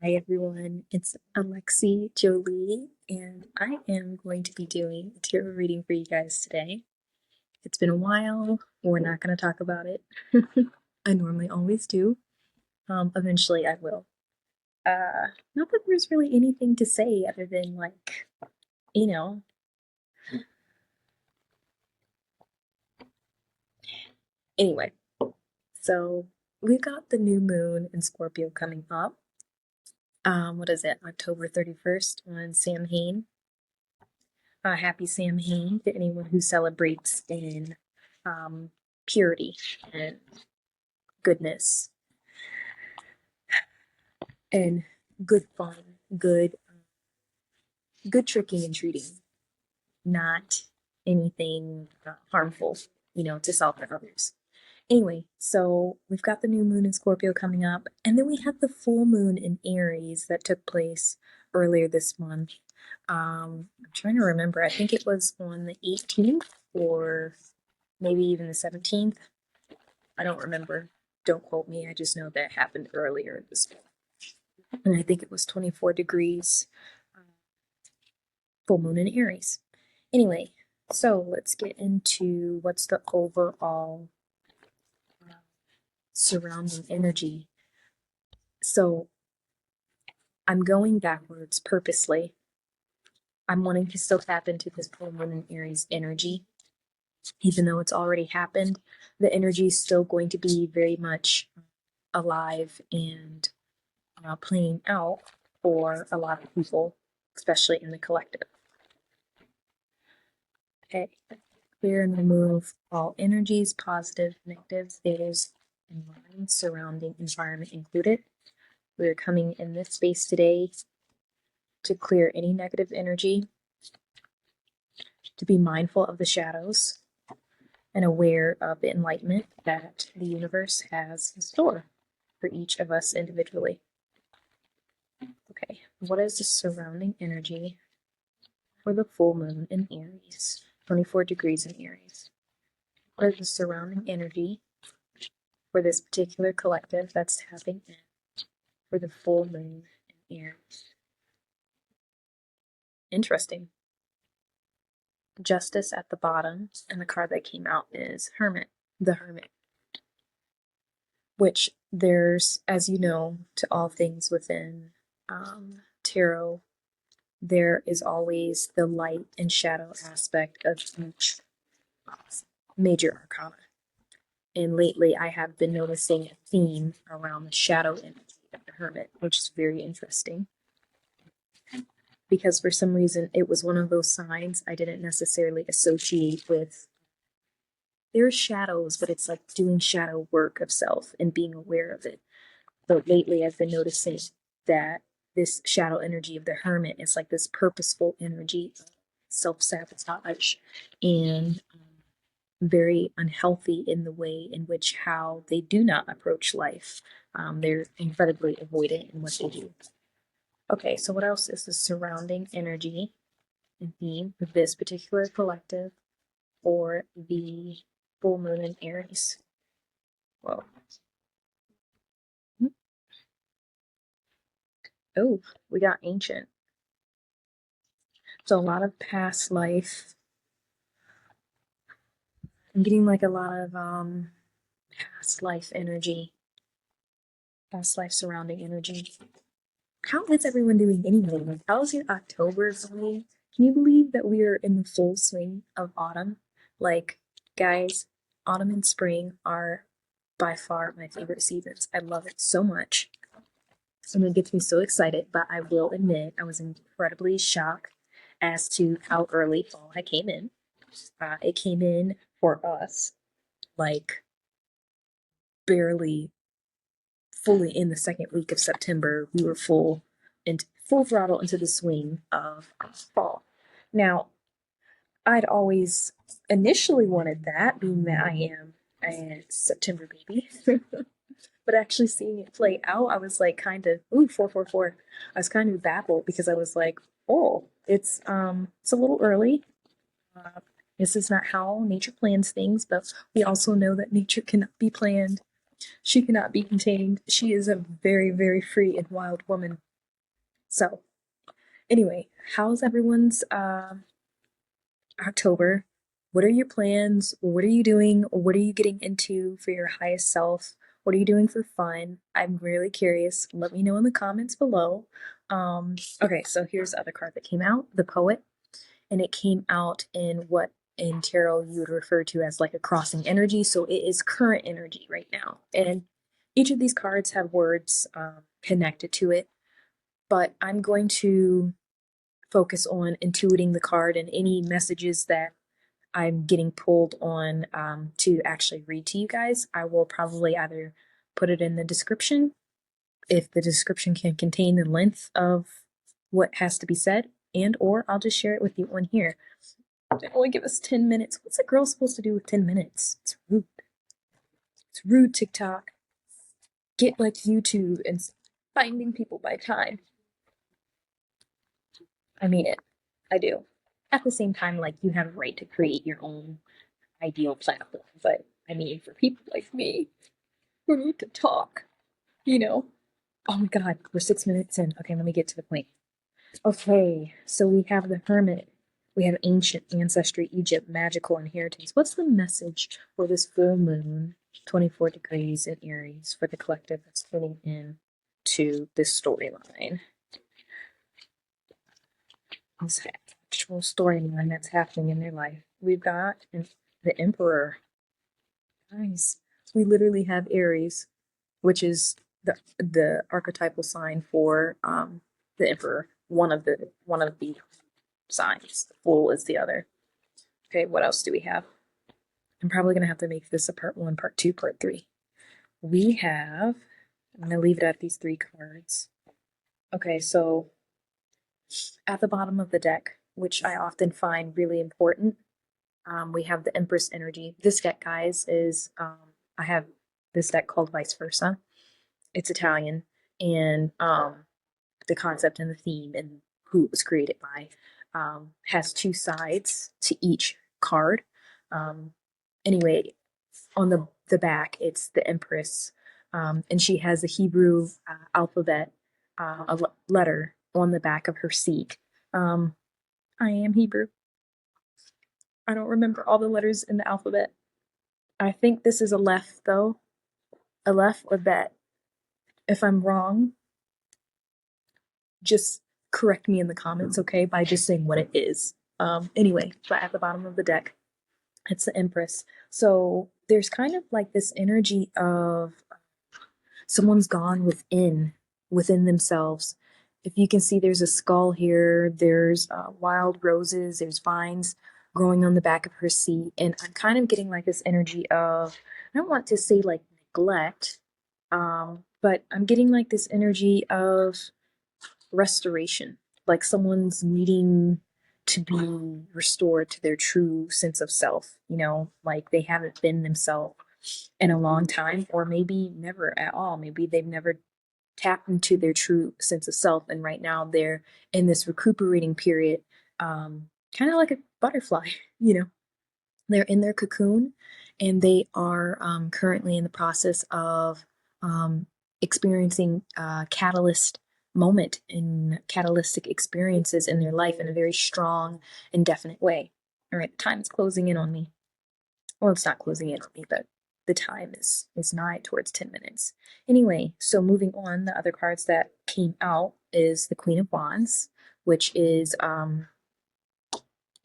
Hi everyone, it's Alexie Jolie, and I am going to be doing a tarot reading for you guys today. It's been a while, we're not going to talk about it. I normally always do. Eventually I will. Not that there's really anything to say other than, like, you know. Anyway, so we've got the new moon in Scorpio coming up. What is it, October 31st on Samhain. Happy Samhain to anyone who celebrates in purity and goodness and good fun, good tricking and treating, not anything harmful, to self or others. Anyway, so we've got the new moon in Scorpio coming up, and then we had the full moon in Aries that took place earlier this month. I'm trying to remember. I think it was on the 18th or maybe even the 17th. I don't remember. Don't quote me. I just know that it happened earlier this month. And I think it was 24 degrees. Full moon in Aries. Anyway, so let's get into what's the overall surrounding energy. So I'm going backwards purposely. I'm wanting to still tap into this full moon in Aries energy. Even though it's already happened, the energy is still going to be very much alive and playing out for a lot of people, especially in the collective. Okay, clear and remove all energies, positive, negative, thetas, and lines surrounding environment included. We're coming in this space today to clear any negative energy, to be mindful of the shadows, and aware of the enlightenment that the universe has in store for each of us individually. Okay, what is the surrounding energy for the full moon in Aries? 24 degrees in Aries. What is the surrounding energy for this particular collective that's tapping in for the full moon in Aries? Interesting. Justice at the bottom, and the card that came out is Hermit, the Hermit. Which there's, as you know, to all things within tarot, there is always the light and shadow aspect of each major arcana. And lately I have been noticing a theme around the shadow energy of the Hermit, which is very interesting. Because for some reason it was one of those signs I didn't necessarily associate with. There's shadows, but it's like doing shadow work of self and being aware of it. But lately I've been noticing that this shadow energy of the Hermit is like this purposeful energy of self-sabotage and very unhealthy in the way in which how they do not approach life. They're incredibly avoidant in what they do. Okay, so what else is the surrounding energy and theme of this particular collective or the full moon in Aries? Whoa. Oh, we got ancient. So a lot of past life. I'm getting like a lot of past life energy. Past life surrounding energy. How is everyone doing anyway? How is your October going? Can you believe that we are in the full swing of autumn? Like, guys, autumn and spring are by far my favorite seasons. I love it so much. And it gets me so excited, but I will admit I was incredibly shocked as to how early fall had came in. It came in for us like barely fully in the second week of September. We were full throttle into the swing of fall. Now, I'd always initially wanted that, being that I am a September baby. But actually seeing it play out, I was like kind of, 444. I was kind of baffled because I was like, oh, it's a little early. This is not how nature plans things, but we also know that nature cannot be planned. She cannot be contained. She is a very, very free and wild woman. So anyway, how's everyone's October? What are your plans? What are you doing? What are you getting into for your highest self? What are you doing for fun? I'm really curious. Let me know in the comments below. Okay, so here's the other card that came out, the Poet, and it came out in what in tarot you would refer to as like a crossing energy. So it is current energy right now, and each of these cards have words connected to it. But I'm going to focus on intuiting the card and any messages that I'm getting pulled on to actually read to you guys. I will probably either put it in the description if the description can contain the length of what has to be said, and or I'll just share it with you on here. They only give us 10 minutes. What's a girl supposed to do with 10 minutes? It's rude. It's rude, TikTok. Get like YouTube and finding people by time. I mean it. I do. At the same time, like, you have a right to create your own ideal platform. But I mean, for people like me who need to talk, you know. Oh my god, we're 6 minutes in. Okay, let me get to the point. Okay, so we have the Hermit. We have ancient ancestry, Egypt, magical inheritance. What's the message for this full moon, 24 degrees in Aries, for the collective that's fitting in to this storyline? This actual storyline that's happening in their life. We've got the Emperor. Guys, we literally have Aries, which is the archetypal sign for the Emperor. One of the signs. The Fool is the other. Okay, what else do we have? I'm probably gonna have to make this a part 1, part 2, part 3. We have, I'm gonna leave it at these 3 cards. Okay, so at the bottom of the deck, which I often find really important, we have the Empress energy. This deck, guys, is I have this deck called Vice Versa. It's Italian, and the concept and the theme and who it was created by has 2 sides to each card. Anyway, on the back, it's the Empress, and she has the Hebrew alphabet, a letter on the back of her seat. I am Hebrew. I don't remember all the letters in the alphabet. I think this is Aleph, though. Aleph or Bet. If I'm wrong, just correct me in the comments, okay, by just saying what it is. Anyway, but at the bottom of the deck, it's the Empress. So there's kind of like this energy of someone's gone within themselves. If you can see, there's a skull here, there's wild roses, there's vines growing on the back of her seat, and I'm kind of getting like this energy of, I don't want to say like neglect, but I'm getting like this energy of restoration, like someone's needing to be restored to their true sense of self, you know, like they haven't been themselves in a long time, or maybe never at all. Maybe they've never tapped into their true sense of self, and right now they're in this recuperating period, kind of like a butterfly, you know. They're in their cocoon, and they are currently in the process of experiencing catalyst moment and catalytic experiences in their life in a very strong and definite way. All right, time is closing in on me. Well, it's not closing in on me, but the time is nigh towards 10 minutes. Anyway, so moving on, the other cards that came out is the Queen of Wands, which is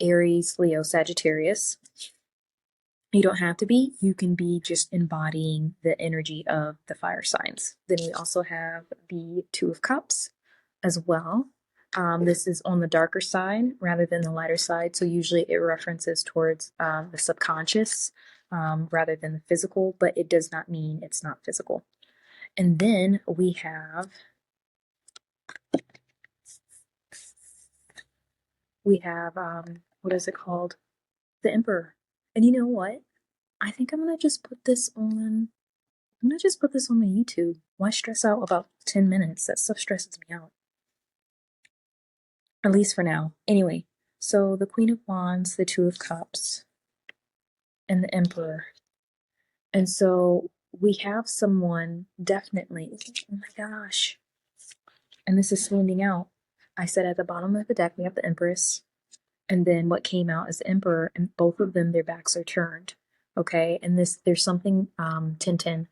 Aries, Leo, Sagittarius. You don't have to be. You can be just embodying the energy of the fire signs. Then we also have the Two of Cups as well. This is on the darker side rather than the lighter side. So usually it references towards the subconscious rather than the physical, but it does not mean it's not physical. And then we have what is it called? The Emperor. And you know what? I think I'm gonna just put this on. I'm gonna just put this on my YouTube. Why stress out about 10 minutes? That stuff stresses me out. At least for now. Anyway, so the Queen of Wands, the Two of Cups, and the Emperor. And so we have someone definitely. Oh my gosh. And this is standing out. I said at the bottom of the deck, we have the Empress, and then what came out is the Emperor, and both of them, their backs are turned. Okay, and there's something, 1010,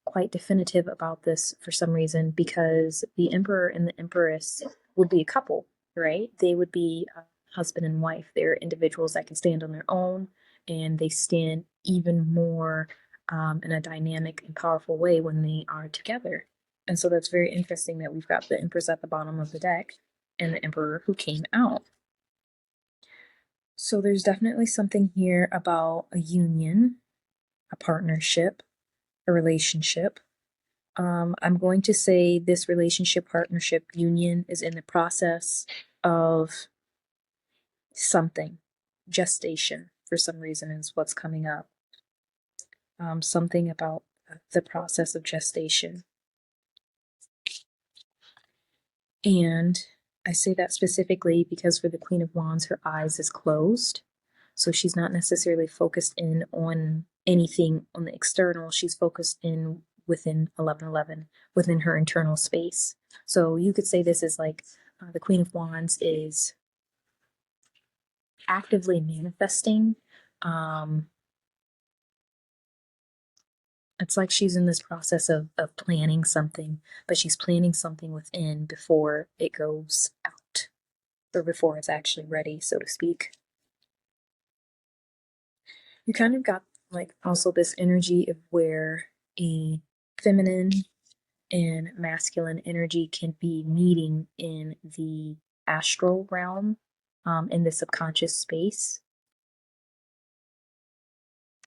quite definitive about this for some reason, because the Emperor and the Empress would be a couple, right? They would be husband and wife. They're individuals that can stand on their own, and they stand even more in a dynamic and powerful way when they are together. And so that's very interesting that we've got the Empress at the bottom of the deck and the Emperor who came out. So there's definitely something here about a union, a partnership, a relationship. I'm going to say this relationship, partnership, union is in the process of something. Gestation, for some reason, is what's coming up. Something about the process of gestation. And I say that specifically because for the Queen of Wands, her eyes is closed. So she's not necessarily focused in on anything on the external. She's focused in within 1111, within her internal space. So you could say this is like the Queen of Wands is actively manifesting. It's like she's in this process of planning something, but she's planning something within before it goes out, or before it's actually ready, so to speak. You kind of got like also this energy of where a feminine and masculine energy can be meeting in the astral realm, in the subconscious space.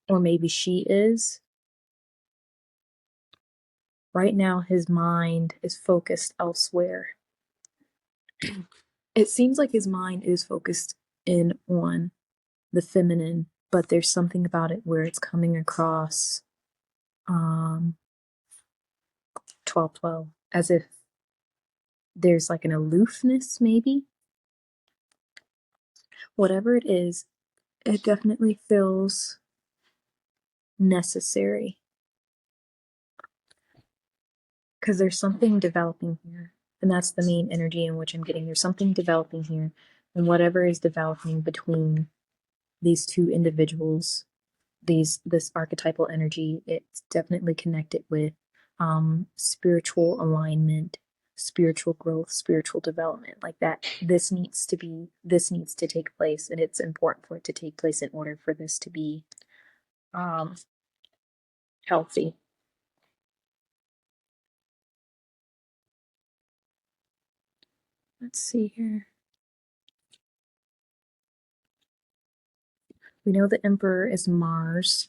Or maybe she is. Right now, his mind is focused elsewhere. It seems like his mind is focused in on the feminine, but there's something about it where it's coming across 1212, as if there's like an aloofness, maybe. Whatever it is, it definitely feels necessary. Because there's something developing here. And that's the main energy in which I'm getting. There's something developing here. And whatever is developing between these two individuals, this archetypal energy, it's definitely connected with spiritual alignment, spiritual growth, spiritual development, like that. This needs to take place, and it's important for it to take place in order for this to be healthy. Let's see here. We know the Emperor is Mars,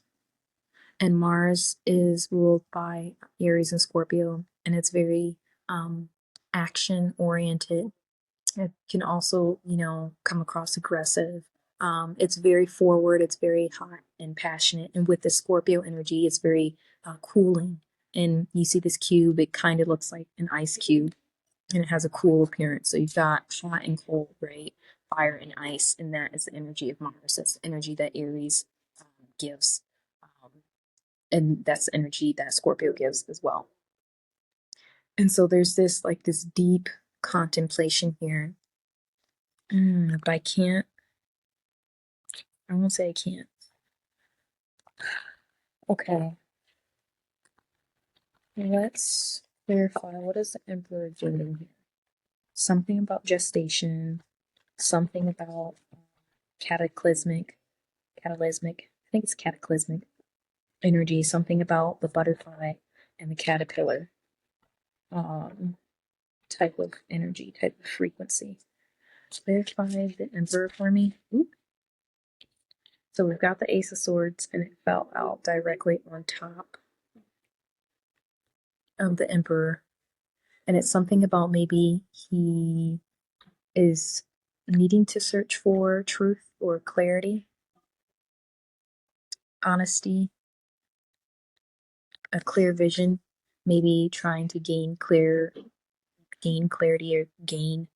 and Mars is ruled by Aries and Scorpio, and it's very action oriented. It can also, come across aggressive. It's very forward, it's very hot and passionate. And with the Scorpio energy, it's very cooling. And you see this cube, it kind of looks like an ice cube, and it has a cool appearance. So you've got hot and cold, right? Fire and ice, and that is the energy of Mars. That's the energy that Aries gives. And that's the energy that Scorpio gives as well. And so there's this deep contemplation here. But I won't say I can't. Okay. Let's clarify, what is the Emperor doing here? Something about gestation, something about cataclysmic, I think it's cataclysmic energy, something about the butterfly and the caterpillar type of energy, type of frequency. Clarify the Emperor for me. Oop. So we've got the Ace of Swords, and it fell out directly on top of the Emperor. And it's something about maybe he is needing to search for truth or clarity, honesty, a clear vision, maybe trying to gain clarity or gain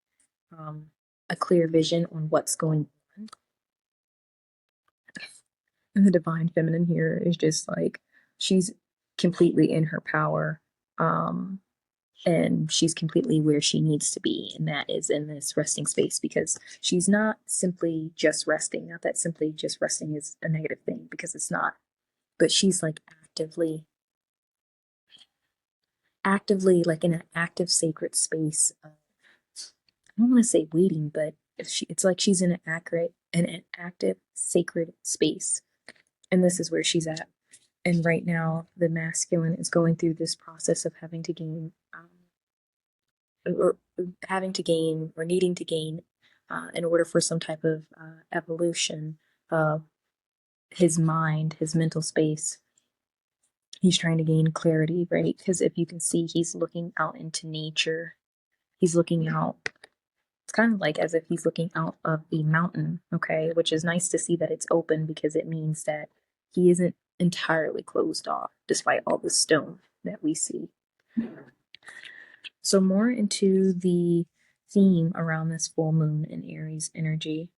a clear vision on what's going on. And the Divine Feminine here is just like, she's completely in her power. and she's completely where she needs to be, and that is in this resting space, because she's not simply just resting. Not that simply just resting is a negative thing, because it's not, but she's like actively like in an active sacred space of, I don't want to say waiting, but it's like she's in an active sacred space, and this is where she's at. And right now the masculine is going through this process of having to gain or needing to gain in order for some type of evolution of his mind, his mental space. He's trying to gain clarity, right? Because if you can see, he's looking out into nature. He's looking out. It's kind of like as if he's looking out of a mountain, okay? Which is nice to see that it's open, because it means that he isn't entirely closed off, despite all the stone that we see. So more into the theme around this full moon in Aries energy,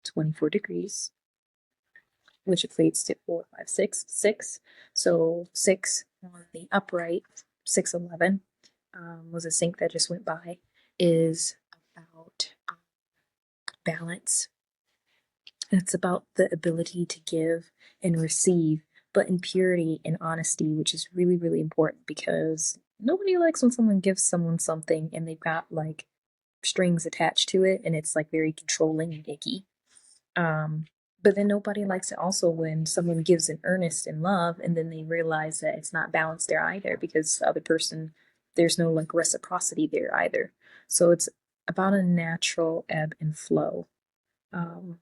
24 degrees, which equates to 4, 5, 6, 6. So 6 on the upright, 611, was a sync that just went by, is about balance. It's about the ability to give and receive, but in purity and honesty, which is really, really important, because nobody likes when someone gives someone something and they've got like strings attached to it and it's like very controlling and icky. But then nobody likes it also when someone gives an earnest in love and then they realize that it's not balanced there either, because the other person, there's no like reciprocity there either. So it's about a natural ebb and flow. And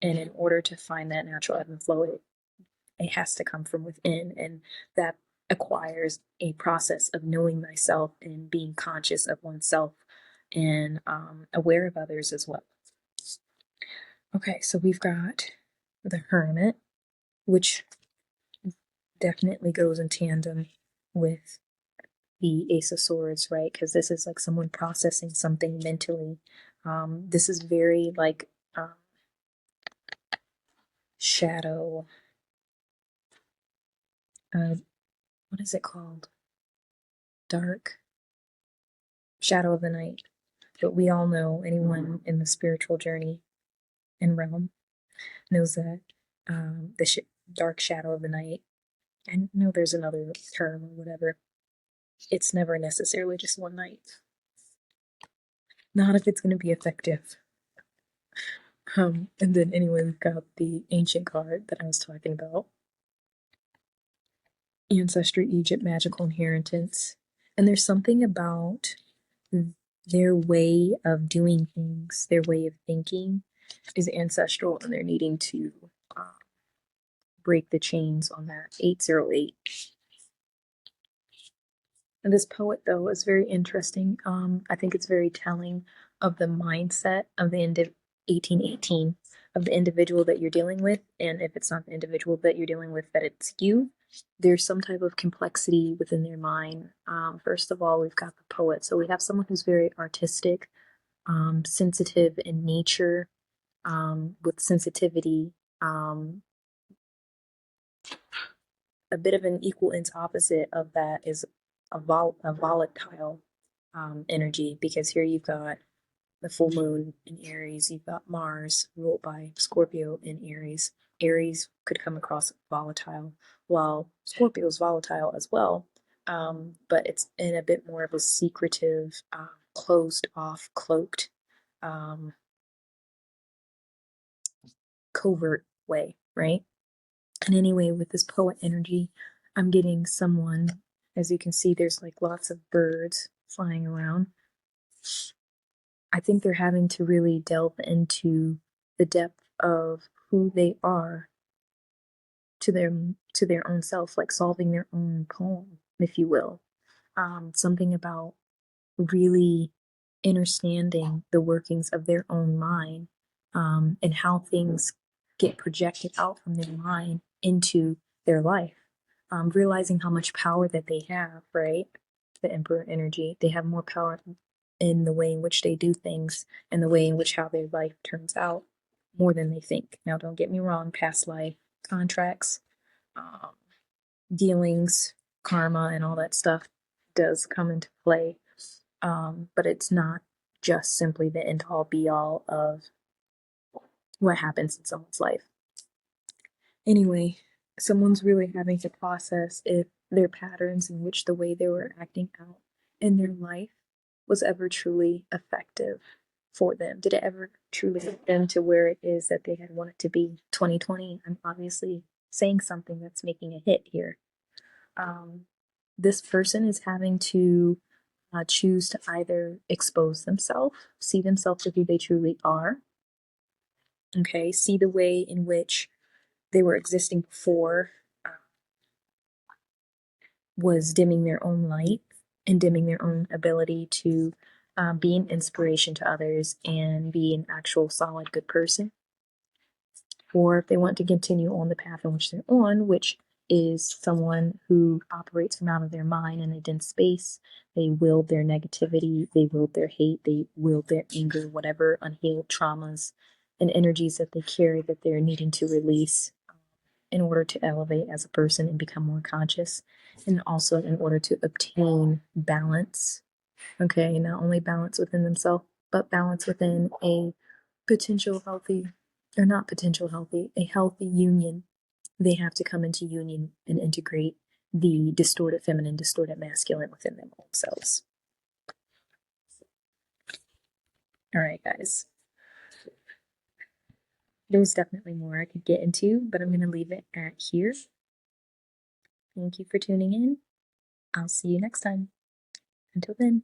in order to find that natural ebb and flow, it has to come from within, and that acquires a process of knowing thyself and being conscious of oneself and aware of others as well. Okay, so we've got the Hermit, which definitely goes in tandem with the Ace of Swords, right? Because this is like someone processing something mentally. This is very like shadow. What is it called? Dark. Shadow of the night. But we all know, anyone in the spiritual journey and realm knows that the dark shadow of the night. I know there's another term or whatever. It's never necessarily just one night. Not if it's going to be effective. And then anyway, we've got the ancient card that I was talking about. Ancestry, Egypt, magical inheritance. And there's something about their way of doing things, their way of thinking is ancestral, and they're needing to break the chains on that. 808. And this poet, though, is very interesting. I think it's very telling of the mindset of the 1818, of the individual that you're dealing with. And if it's not the individual that you're dealing with, that it's you. There's some type of complexity within their mind. First of all, we've got the poet. So we have someone who's very artistic, sensitive in nature, with sensitivity, a bit of an equal ends opposite of that is a volatile energy, because here you've got the full moon in Aries, you've got Mars ruled by Scorpio in Aries. Aries could come across volatile, while Scorpio is volatile as well, but it's in a bit more of a secretive, closed off, cloaked, covert way, right? And anyway, with this poet energy, I'm getting someone, as you can see, there's like lots of birds flying around. I think they're having to really delve into the depth of who they are to their own self, like solving their own poem, if you will. Something about really understanding the workings of their own mind, and how things get projected out from their mind into their life. Realizing how much power that they have, right? The Emperor energy, they have more power in the way in which they do things and the way in which how their life turns out, more than they think. Now, don't get me wrong, past life contracts, dealings, karma, and all that stuff does come into play, but it's not just simply the end-all be-all of what happens in someone's life. Anyway, someone's really having to process if their patterns in which the way they were acting out in their life was ever truly effective for them. Did it ever truly get them to where it is that they had wanted to be? 2020, I'm obviously saying something that's making a hit here. This person is having to choose to either expose themselves, see themselves for who they truly are, okay, see the way in which they were existing before was dimming their own light and dimming their own ability to be an inspiration to others and be an actual solid good person. Or if they want to continue on the path in which they're on, which is someone who operates from out of their mind in a dense space. They wield their negativity, they wield their hate, they wield their anger, whatever unhealed traumas and energies that they carry that they're needing to release in order to elevate as a person and become more conscious, and also in order to obtain balance. Okay, not only balance within themselves, but balance within a potential healthy, or not potential healthy, a healthy union. They have to come into union and integrate the distorted feminine, distorted masculine within them own selves. All right, guys. There's definitely more I could get into, but I'm going to leave it at here. Thank you for tuning in. I'll see you next time. Until then.